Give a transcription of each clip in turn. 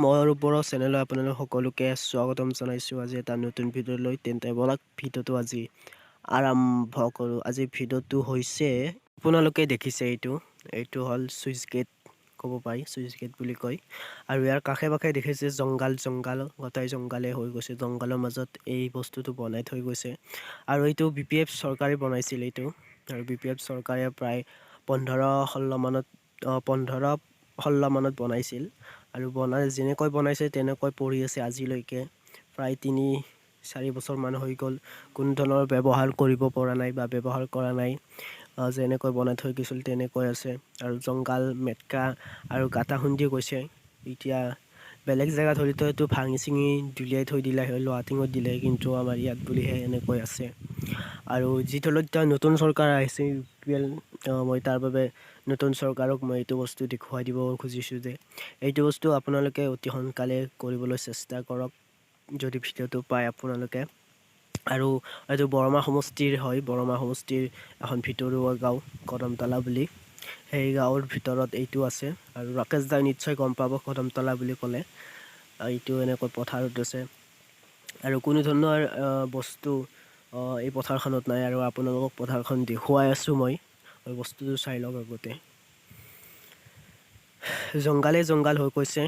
মোৰ ওপৰৰ চেনেলত আপোনালোক সকলোকে স্বাগতম জনাইছোঁ আজি এটা নতুন ভিডিঅ'লৈ। তেন্তে ব'লক ভিডিঅ'টো আজি আৰম্ভ কৰোঁ। আজি ভিডিঅ'টো হৈছে আপোনালোকে দেখিছে এইটো হ'ল চুইচ গেট ক'ব পাৰি, চুইচ গেট বুলি কয়। আৰু ইয়াৰ কাষে পাশে দেখিছে জংঘল গোটেই জংঘলে হৈ গৈছে। জংঘলৰ মাজত এই বস্তুটো বনাই থৈ গৈছে। আৰু এইটো BPF চৰকাৰে বনাইছিল এইটো। আৰু BPF চৰকাৰে প্ৰায় 15-16 মানত বনাইছিল। আৰু যেনেকৈ বনাইছে তেনেকৈ পৰি আছে আজিলৈকে। প্ৰায় 3-4 বছৰমান হৈ গ'ল। কোনো ধৰণৰ ব্যৱহাৰ কৰিব পৰা নাই বা ব্যৱহাৰ কৰা নাই। যেনেকৈ বনাই থৈ গৈছিল তেনেকৈ আছে। আৰু জংঘল মেটকা আৰু গাঁটা খুন্দি গৈছে। এতিয়া বেলেগ জেগাত হ'লেতো এইটো ভাঙি চিঙি দুলিয়াই থৈ দিলে হয়, লোহাটিঙত দিলে, কিন্তু আমাৰ ইয়াত বুলিহে এনেকৈ আছে। আৰু যিটো এতিয়া নতুন চৰকাৰ আহিছে UPL, মই তাৰ বাবে নতুন চৰকাৰক মই এইটো বস্তু দেখুৱাই দিব খুজিছোঁ যে এইটো বস্তু আপোনালোকে অতি সোনকালে কৰিবলৈ চেষ্টা কৰক যদি ভিডিঅ'টো পায় আপোনালোকে। আৰু এইটো বৰমা সমষ্টিৰ হয়। বৰমা সমষ্টিৰ এখন ভিতৰুৱা গাঁও কদমতলা বুলি। সেই গাঁৱৰ ভিতৰত এইটো আছে। আৰু ৰাকেশ দাই নিশ্চয় গম পাব কদমতলা বুলি ক'লে। এইটো এনেকৈ পথাৰত আছে। আৰু কোনো ধৰণৰ বস্তু এই পথাৰখনত নাই। আৰু আপোনালোকক পথাৰখন দেখুৱাই আছোঁ মই। বস্তুটো চাই লওক আগতে। জংঘল হৈ গৈছে।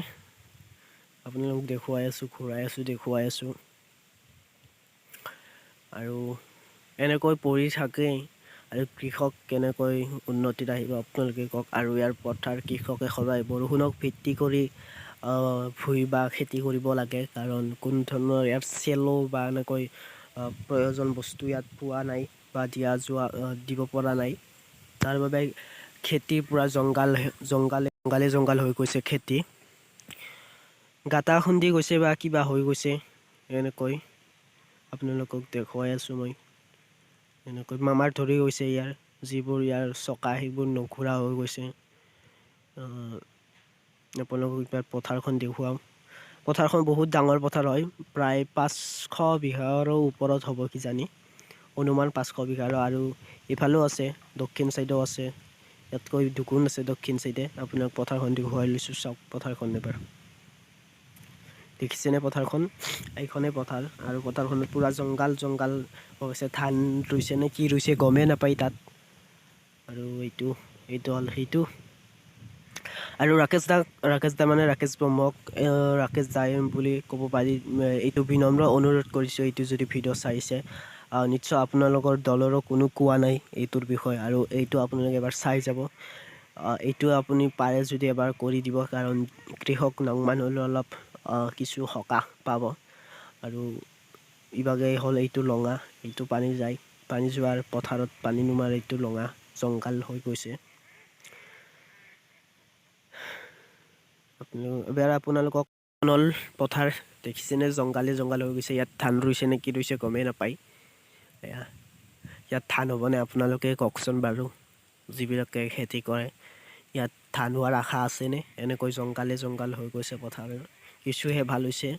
আপোনালোকক দেখুৱাই আছোঁ, ঘূৰাই আছোঁ, দেখুৱাই আছোঁ। আৰু এনেকৈ পৰি থাকেই। আৰু কৃষক কেনেকৈ উন্নতিত আহিব আপোনালোকে কওক। আৰু ইয়াৰ পথাৰ কৃষকে সদায় বৰষুণক ভিত্তি কৰি ভুই বা খেতি কৰিব লাগে। কাৰণ কোনো ধৰণৰ ইয়াত চেলো বা এনেকৈ প্ৰয়োজন বস্তু ইয়াত পোৱা নাই বা দিব পৰা নাই। তাৰ বাবে খেতি পূৰা জংঘল হৈ গৈছে খেতি। গাঁটা খুন্দি গৈছে বা কিবা হৈ গৈছে এনেকৈ। আপোনালোকক দেখুৱাই আছোঁ মই। এনেকৈ মামাৰ ধৰি গৈছে যিবোৰ ইয়াৰ চকা সেইবোৰ নুঘূৰা হৈ গৈছে। আপোনালোকক এইবাৰ পথাৰখন দেখুৱাওঁ। পথাৰখন বহুত ডাঙৰ পথাৰ হয়। প্ৰায় 500 বিঘাৰো ওপৰত হ'ব কিজানি। অনুমান 500 বিঘাৰ। আৰু ইফালেও আছে, দক্ষিণ চাইডেও আছে। ইয়াতকৈ দুগুণ আছে দক্ষিণ চাইডে। আপোনাক পথাৰখন দেখুৱাই লৈছোঁ, চাওক পথাৰখন এবাৰ। দেখিছেনে পথাৰখন? এইখনেই পথাৰ। আৰু পথাৰখনত পূৰা জংঘল হৈছে। ধান ৰুইছে নে কি ৰুইছে গমেই নাপায় তাত। আৰু এইটো হ'ল সেইটো। আৰু ৰাকেশ দা মানে ৰাকেশ ব্ৰহ্মক ৰাকেশ দাই বুলি ক'ব পাৰি। এইটো বিনম্ৰ অনুৰোধ কৰিছোঁ, এইটো যদি ভিডিঅ' চাইছে নিশ্চয় আপোনালোকৰ দলৰো কোনো কোৱা নাই এইটোৰ বিষয়ে। আৰু এইটো আপোনালোকে এবাৰ চাই যাব। এইটো আপুনি পাৰে যদি এবাৰ কৰি দিব। কাৰণ কৃষক মানুহ হ'লেও অলপ কিছু সকাহ পাব। আৰু ইভাগে হ'ল এইটো লঙা, এইটো পানী যায়। পানী যোৱাৰ পথাৰত পানী নোমাৰে এইটো লঙা জংঘল হৈ গৈছে। এবাৰ আপোনালোকক পথাৰ দেখিছেনে? জংঘল হৈ গৈছে। ইয়াত ধান ৰুইছে নে কি ৰুইছে গমেই নাপায়। ইয়াত ধান হ'বনে আপোনালোকে কওকচোন বাৰু। যিবিলাকে খেতি কৰে ইয়াত ধান হোৱাৰ আশা আছেনে? এনেকৈ জংঘল হৈ গৈছে পথাৰ। কিছুহে ভাল হৈছে।